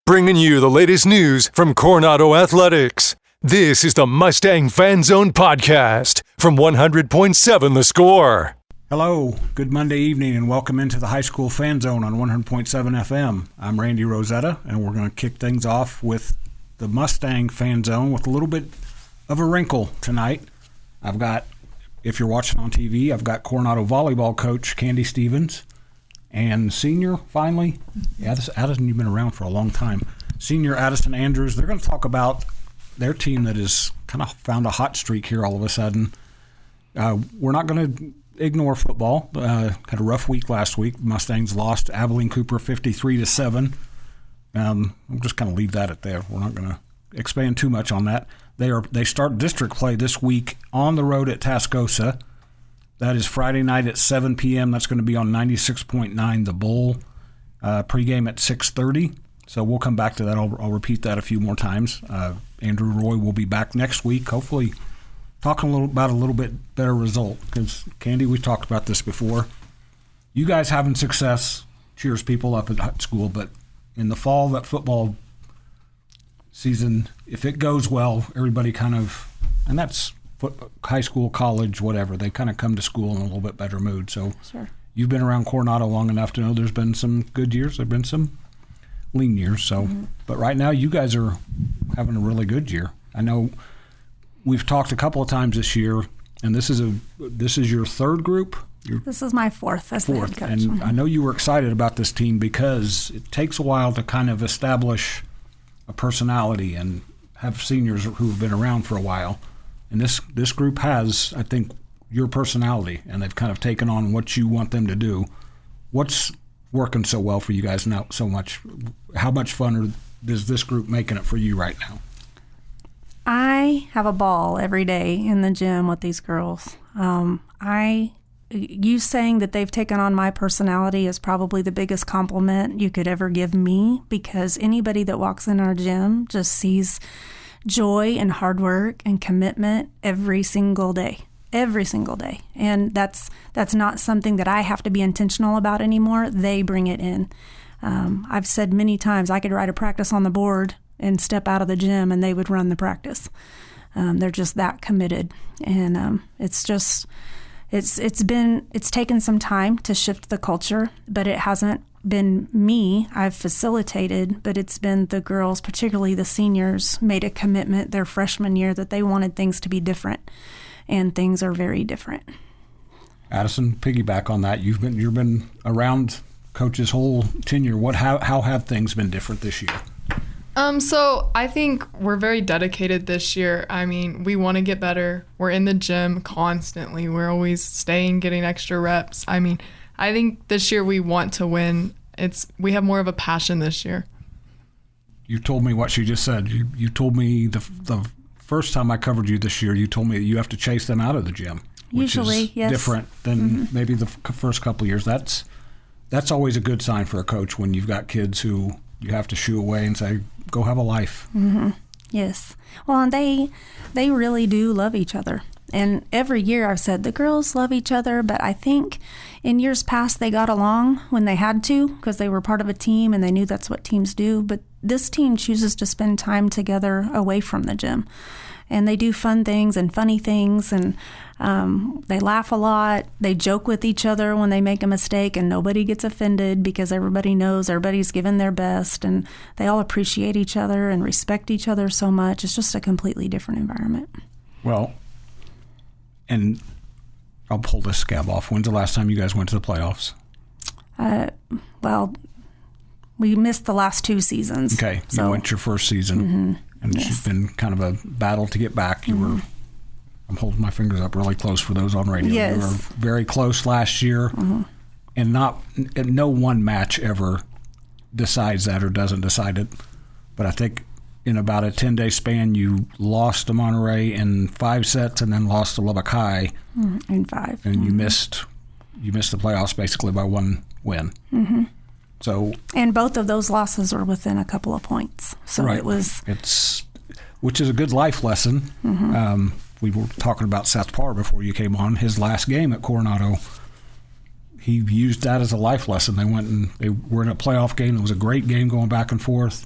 bringing you the latest news from Coronado Athletics. This is the Mustang Fan Zone podcast from 100.7 The Score. Hello, good Monday evening, and welcome into the High School Fan Zone on 100.7 FM. I'm Randy Rosetta, and we're going to kick things off with the Mustang Fan Zone with a little bit of a wrinkle tonight. I've got, if you're watching on TV, I've got Coronado Volleyball coach Kandi Stephens and senior, finally, Addison, you've been around for a long time, senior Addison Andrews. They're going to talk about their team that has kind of found a hot streak here all of a sudden. We're not going to ignore football. Had a rough week last week. Mustangs lost Abilene Cooper 53-7. I'm just going to leave that at there. We're not going to expand too much on that. They start district play this week on the road at Tascosa. That is Friday night at 7 p.m. That's going to be on 96.9 The Bull. Pregame at 6:30. So we'll come back to that. I'll repeat that a few more times. Andrew Roy will be back next week, hopefully talking about a little bit better result. Because, Kandi, we've talked about this before. You guys having success cheers people up at school, but in the fall, that football season, if it goes well, everybody kind of, and that's high school, college, whatever, they kind of come to school in a little bit better mood. So sure. You've been around Coronado long enough to know there's been some good years. There have been some lean years. So, But right now you guys are having a really good year. I know we've talked a couple of times this year, and this is your third group? This is my fourth as the head coach. And I know you were excited about this team because it takes a while to kind of establish a personality and have seniors who have been around for a while. And this group has, I think, your personality, and they've kind of taken on what you want them to do. What's working so well for you guys now so much? How much fun is this group making it for you right now? I have a ball every day in the gym with these girls. You saying that they've taken on my personality is probably the biggest compliment you could ever give me, because anybody that walks in our gym just sees joy and hard work and commitment every single day. And that's not something that I have to be intentional about anymore. They bring it in. I've said many times I could write a practice on the board and step out of the gym and they would run the practice. They're just that committed. And it's taken some time to shift the culture, but it hasn't been me. I've facilitated, but it's been the girls, particularly the seniors, made a commitment their freshman year that they wanted things to be different, and things are very different. Addison, piggyback on that. You've been around Coach's whole tenure. How have things been different this year? So I think we're very dedicated this year. I mean, we want to get better. We're in the gym constantly. We're always getting extra reps. I mean, I think this year we want to win. We have more of a passion this year. You told me what she just said. You told me the first time I covered you this year, you told me that you have to chase them out of the gym. Usually, which is yes. different than maybe the first couple of years. That's always a good sign for a coach when you've got kids who you have to shoo away and say, go have a life. Mm-hmm. Yes. Well, and they really do love each other. And every year I've said the girls love each other, but I think in years past they got along when they had to because they were part of a team and they knew that's what teams do. But this team chooses to spend time together away from the gym. And they do fun things and funny things, and they laugh a lot. They joke with each other when they make a mistake, and nobody gets offended because everybody knows everybody's given their best, and they all appreciate each other and respect each other so much. It's just a completely different environment. Well, and I'll pull this scab off. When's the last time you guys went to the playoffs? Well, we missed the last two seasons. Okay, so you went your first season. Mm-hmm. And It's been kind of a battle to get back. I'm holding my fingers up really close for those on radio. Yes. You were very close last year, and no one match ever decides that or doesn't decide it. But I think in about a 10-day span, you lost to Monterey in 5 sets and then lost to Lubbock High in 5. And you missed the playoffs basically by 1 win. Mm-hmm. So, and both of those losses were within a couple of points. So right. Which is a good life lesson. Mm-hmm. We were talking about Seth Parr before you came on. His last game at Coronado, he used that as a life lesson. They went and they were in a playoff game. It was a great game going back and forth.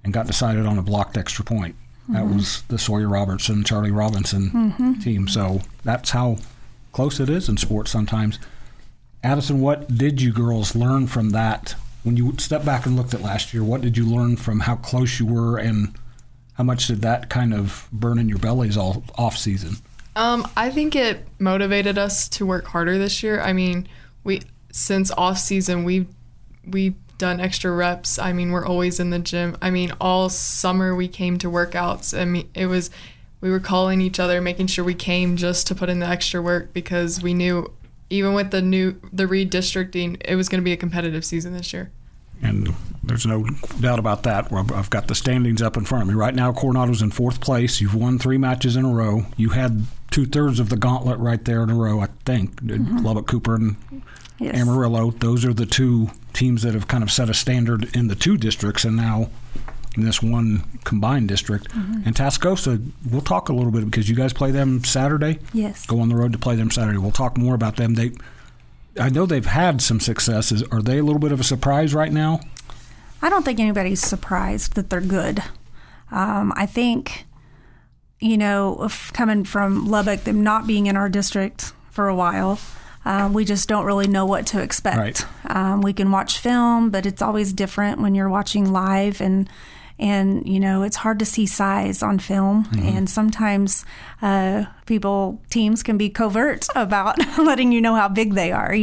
and got decided on a blocked extra point. That was the Sawyer Robertson, Charlie Robinson team. So that's how close it is in sports sometimes. Addison, what did you girls learn from that? When you stepped back and looked at last year, what did you learn from how close you were, and how much did that kind of burn in your bellies all off season? I think it motivated us to work harder this year. I mean, since off season, we've done extra reps. I mean, we're always in the gym. I mean, all summer we came to workouts. I mean, we were calling each other, making sure we came just to put in the extra work, because we knew even with the redistricting, it was going to be a competitive season this year. And there's no doubt about that. I've got the standings up in front of me. Right now, Coronado's in 4th place. You've won 3 matches in a row. You had 2/3 of the gauntlet right there in a row, I think. Lubbock Cooper and Amarillo. Those are the 2 teams that have kind of set a standard in the 2 districts, and now in this one combined district. And Tascosa, we'll talk a little bit, because you guys play them Saturday. Yes. Go on the road to play them Saturday. We'll talk more about them. I know they've had some successes. Are they a little bit of a surprise right now? I don't think anybody's surprised that they're good. I think, coming from Lubbock, them not being in our district for a while, we just don't really know what to expect. Right. We can watch film, but it's always different when you're watching live, and it's hard to see size on film, and sometimes teams can be covert about letting you know how big they are,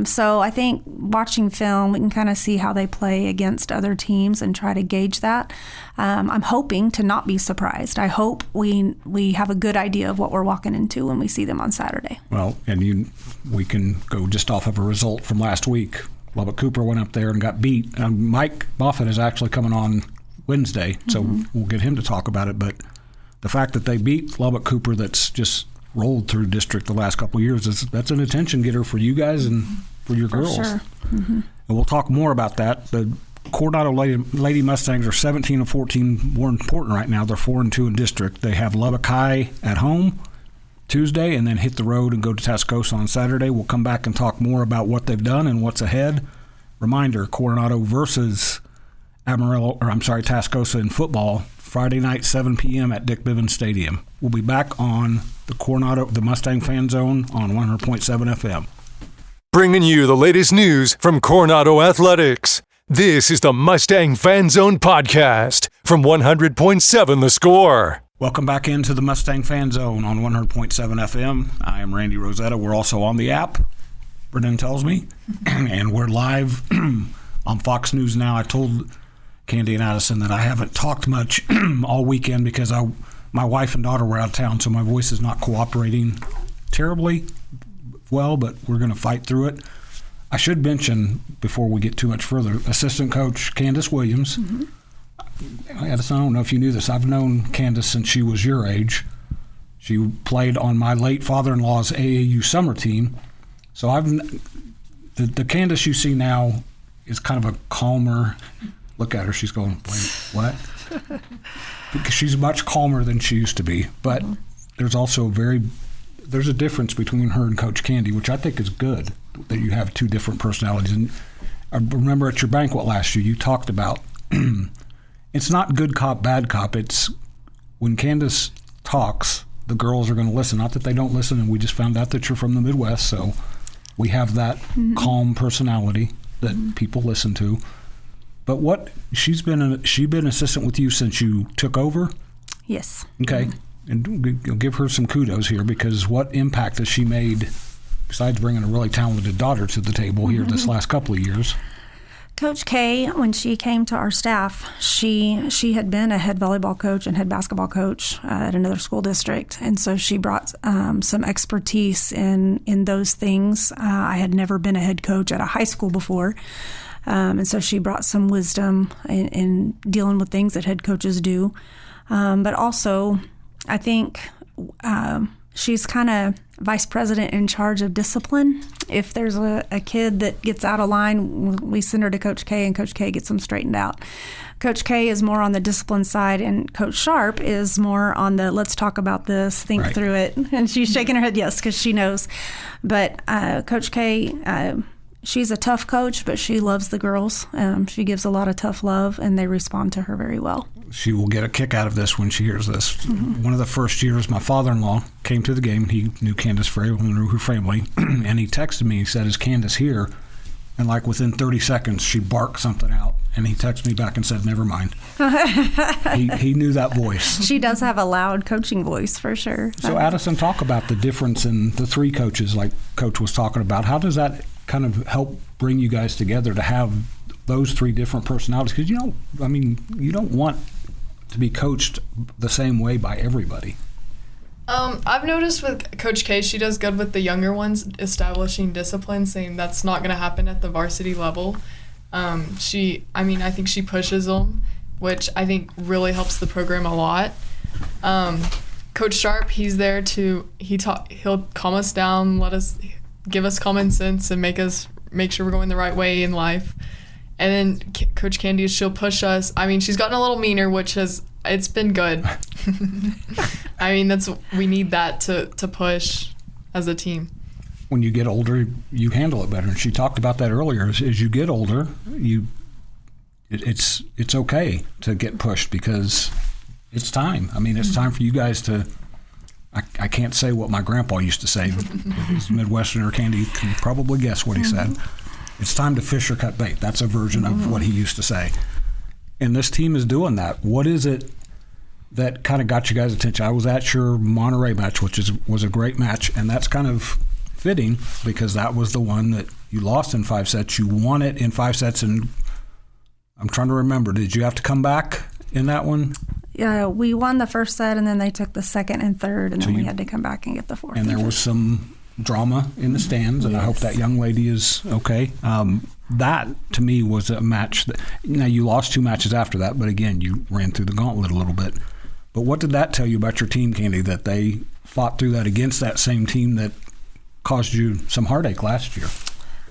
so I think watching film, we can kind of see how they play against other teams and try to gauge that. I'm hoping to not be surprised. I hope we have a good idea of what we're walking into when we see them on Saturday. Well, and we can go just off of a result from last week. Lubbock Cooper went up there and got beat. Mike Buffett is actually coming on Wednesday, so we'll get him to talk about it. But the fact that they beat Lubbock Cooper, that's just rolled through district the last couple of years, that's an attention getter for you guys and for your girls. Sure. And we'll talk more about that. The Coronado Lady Mustangs are 17-14 more important right now. They're 4-2 in district. They have Lubbock High at home Tuesday, and then hit the road and go to Tascosa on Saturday. We'll come back and talk more about what they've done and what's ahead. Reminder, Coronado versus Tascosa in football, Friday night, 7 p.m. at Dick Bivens Stadium. We'll be back on the Mustang Fan Zone on 100.7 FM. Bringing you the latest news from Coronado Athletics. This is the Mustang Fan Zone podcast from 100.7 The Score. Welcome back into the Mustang Fan Zone on 100.7 FM. I am Randy Rosetta. We're also on the app, Brendan tells me, and we're live on Fox News now. I told Kandi and Addison that I haven't talked much all weekend because my wife and daughter were out of town, so my voice is not cooperating terribly well, but we're going to fight through it. I should mention, before we get too much further, assistant coach Candace Williams. Addison, I don't know if you knew this. I've known Candace since she was your age. She played on my late father-in-law's AAU summer team. So the Candace you see now is kind of a calmer. Look at her. She's going, wait, what? Because she's much calmer than she used to be. But there's also there's a difference between her and Coach Kandi, which I think is good, that you have 2 different personalities. And I remember at your banquet last year, you talked about it's not good cop, bad cop. It's when Candace talks, the girls are going to listen. Not that they don't listen, and we just found out that you're from the Midwest, so we have that calm personality that people listen to. But she's been assistant with you since you took over? Yes. Okay. And give her some kudos here, because what impact has she made, besides bringing a really talented daughter to the table here this last couple of years? Coach K, when she came to our staff, she had been a head volleyball coach and head basketball coach at another school district, and so she brought some expertise in those things. I had never been a head coach at a high school before, and so she brought some wisdom in dealing with things that head coaches do. But also, I think she's kind of vice president in charge of discipline. If there's a kid that gets out of line, we send her to Coach K, and Coach K gets them straightened out. Coach K is more on the discipline side, and Coach Sharp is more on the let's talk about this, think through it. And she's shaking her head yes, because she knows. But Coach K, she's a tough coach, but she loves the girls. She gives a lot of tough love, and they respond to her very well. She will get a kick out of this when she hears this. One of the first years, my father-in-law came to the game. He knew Candace very well, knew her family, and he texted me. He said, "Is Candace here?" And like within 30 seconds, she barked something out, and he texted me back and said, "Never mind." he knew that voice. She does have a loud coaching voice for sure. So Addison, talk about the difference in the three coaches like Coach was talking about. How does that kind of help bring you guys together to have those three different personalities? Because you don't want to be coached the same way by everybody. I've noticed with Coach K, she does good with the younger ones, establishing discipline, saying that's not going to happen at the varsity level. I think she pushes them, which I think really helps the program a lot. Coach Sharp, he's there he'll calm us down, give us common sense, and make sure we're going the right way in life. And then Coach Kandi, she'll push us. I mean, she's gotten a little meaner, it's been good. I mean, we need that to push as a team. When you get older, you handle it better. And she talked about that earlier. As you get older, it's okay to get pushed because it's time. I mean, it's time for you guys to. I can't say what my grandpa used to say. He's Midwesterner. Kandi can probably guess what he said. It's time to fish or cut bait. That's a version of what he used to say. And this team is doing that. What is it that kind of got you guys' attention? I was at your Monterey match, which was a great match, and that's kind of fitting because that was the one that you lost in 5 sets. You won it in 5 sets, and I'm trying to remember, did you have to come back in that one? Yeah, we won the first set, and then they took the second and third, and then we had to come back and get the fourth. And there was some drama in the stands, and I hope that young lady is okay. That, to me, was a match that, now you lost 2 matches after that, but again, you ran through the gauntlet a little bit. But what did that tell you about your team, Kandi, that they fought through that against that same team that caused you some heartache last year?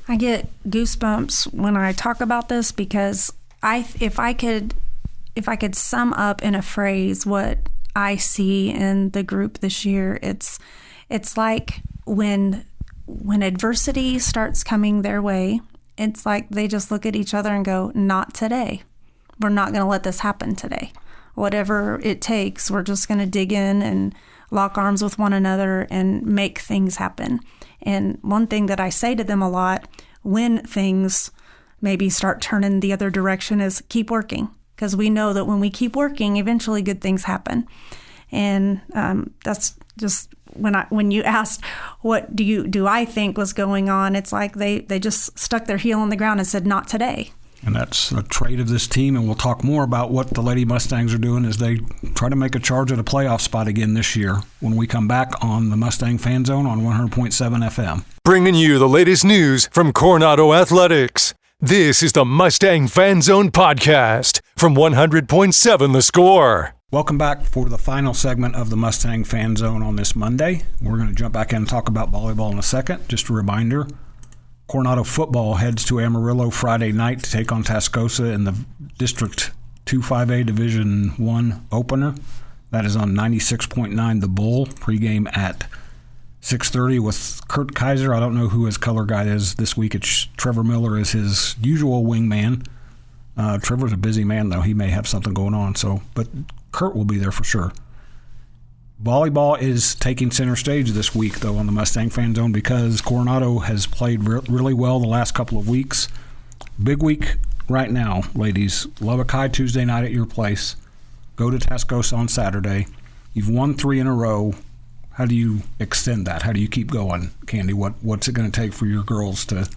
I get goosebumps when I talk about this because if I could sum up in a phrase what I see in the group this year, it's like when adversity starts coming their way, it's like they just look at each other and go, "Not today. We're not going to let this happen today. Whatever it takes, we're just going to dig in and lock arms with one another and make things happen." And one thing that I say to them a lot when things maybe start turning the other direction is keep working, because we know that when we keep working, eventually good things happen. And that's just when you asked what do I think was going on, it's like they just stuck their heel on the ground and said, "Not today." And that's a trait of this team, and we'll talk more about what the Lady Mustangs are doing as they try to make a charge at a playoff spot again this year when we come back on the Mustang Fan Zone on 100.7 FM. Bringing you the latest news from Coronado Athletics. This is the Mustang Fan Zone podcast from 100.7 The Score. Welcome back for the final segment of the Mustang Fan Zone on this Monday. We're going to jump back in and talk about volleyball in a second. Just a reminder, Coronado football heads to Amarillo Friday night to take on Tascosa in the District 2-5A Division I opener. That is on 96.9 The Bull, pregame at 6:30 with Kurt Kaiser. I don't know who his color guy is this week. It's Trevor Miller is his usual wingman. Trevor's a busy man, though. He may have something going on, but Kurt will be there for sure. Volleyball is taking center stage this week, though, on the Mustang Fan Zone because Coronado has played really well the last couple of weeks. Big week right now, ladies. Lubbock High Tuesday night at your place. Go to Tascosa on Saturday. You've won 3 in a row. How do you extend that? How do you keep going, Kandi? What's it going to take for your girls to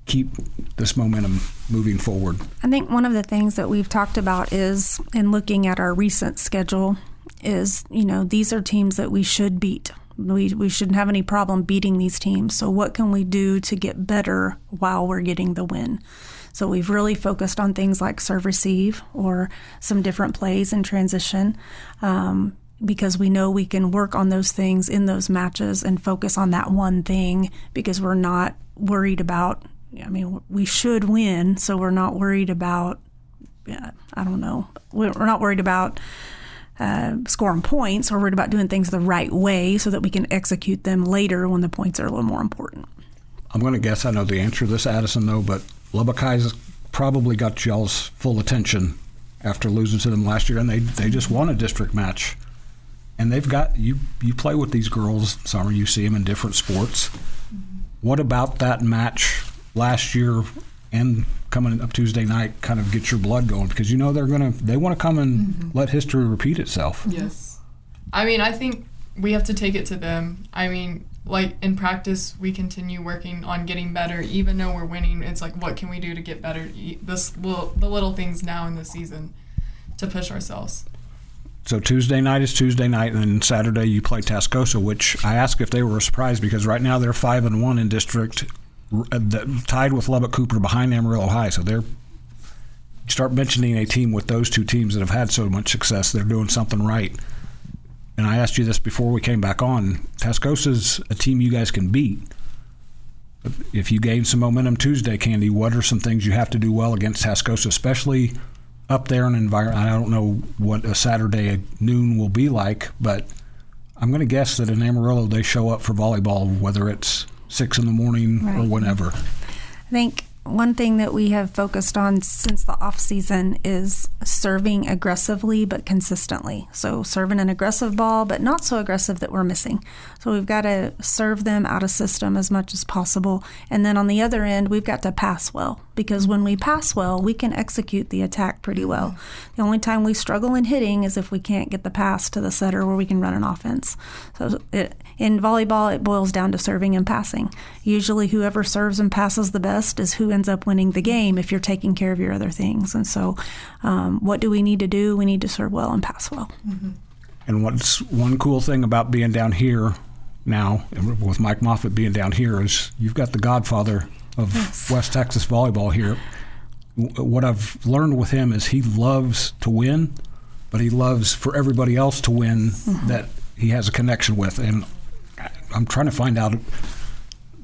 keep this momentum moving forward? I think one of the things that we've talked about is, in looking at our recent schedule, is, these are teams that we should beat. We shouldn't have any problem beating these teams. So what can we do to get better while we're getting the win? So we've really focused on things like serve receive or some different plays in transition, because we know we can work on those things in those matches and focus on that one thing because we're not worried about, we should win, so we're not worried about, we're not worried about scoring points. We're worried about doing things the right way so that we can execute them later when the points are a little more important. I'm going to guess I know the answer to this, Addison, though, but Lubbock High's probably got y'all's full attention after losing to them last year, and they just won a district match. And they've got, you play with these girls, summer, you see them in different sports. What about that match last year and coming up Tuesday night kind of get your blood going? Because you know they want to come and let history repeat itself. Yes. I mean, I think we have to take it to them. I mean, like in practice, we continue working on getting better. Even though we're winning, it's like, what can we do to get better? The little things now in the season to push ourselves. So Tuesday night is Tuesday night, and then Saturday you play Tascosa, which I asked if they were surprised because right now they're 5-1 in district, tied with Lubbock Cooper behind Amarillo High. So they're start mentioning a team with those two teams that have had so much success. They're doing something right. And I asked you this before we came back on. Tascosa's a team you guys can beat. If you gain some momentum Tuesday, Kandi, what are some things you have to do well against Tascosa, especially up there in an environment? I don't know what a Saturday at noon will be like, but I'm going to guess that in Amarillo they show up for volleyball, whether it's 6 in the morning or whenever. I think one thing that we have focused on since the off season is serving aggressively but consistently. So serving an aggressive ball, but not so aggressive that we're missing. So we've got to serve them out of system as much as possible. And then on the other end, we've got to pass well, because when we pass well, we can execute the attack pretty well. The only time we struggle in hitting is if we can't get the pass to the setter where we can run an offense. So in volleyball, it boils down to serving and passing. Usually whoever serves and passes the best is who ends up winning the game if you're taking care of your other things. And so what do we need to do? We need to serve well and pass well. Mm-hmm. And what's one cool thing about being down here now, with Mike Moffitt being down here, is you've got the godfather of West Texas volleyball here. What I've learned with him is he loves to win, but he loves for everybody else to win that he has a connection with. And I'm trying to find out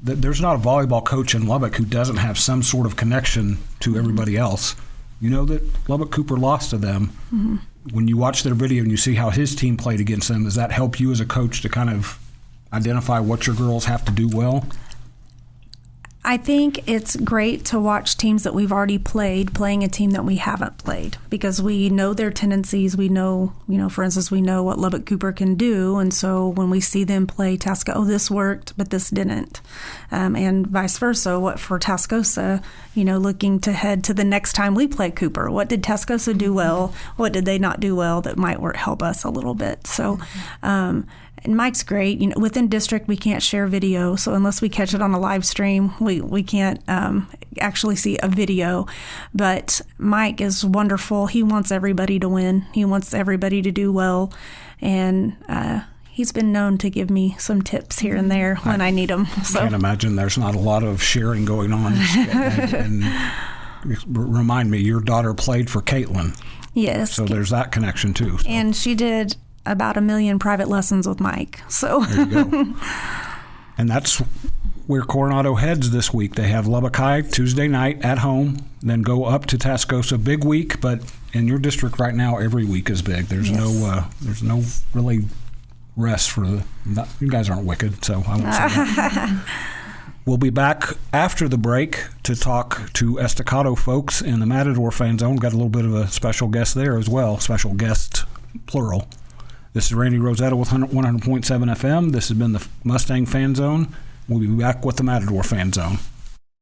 that there's not a volleyball coach in Lubbock who doesn't have some sort of connection to everybody else. You know that Lubbock Cooper lost to them. When you watch their video and you see how his team played against them, does that help you as a coach to kind of identify what your girls have to do well? I think it's great to watch teams that we've already played playing a team that we haven't played, because we know their tendencies. We know, for instance, we know what Lubbock Cooper can do. And so when we see them play Tascosa, this worked, but this didn't. And vice versa, what for Tascosa, looking to head to the next time we play Cooper. What did Tascosa do well? What did they not do well that might help us a little bit? So, and Mike's great. Within district, we can't share video. So unless we catch it on a live stream, we can't actually see a video. But Mike is wonderful. He wants everybody to win. He wants everybody to do well. And he's been known to give me some tips here and there when I need them. So. I can't imagine there's not a lot of sharing going on. and remind me, your daughter played for Caitlin. Yes. So there's that connection too. So. And she did about 1 million private lessons with Mike. So there you go. And that's where Coronado heads this week. They have Lubbock High Tuesday night at home, then go up to Tascosa. Big week, but in your district right now, every week is big. There's no really rest for you guys aren't wicked, so I won't say that. We'll be back after the break to talk to Estacado folks in the Matador Fan Zone. Got a little bit of a special guest there as well. Special guest, plural. This is Randy Rosetta with 100.7 FM. This has been the Mustang Fan Zone. We'll be back with the Matador Fan Zone.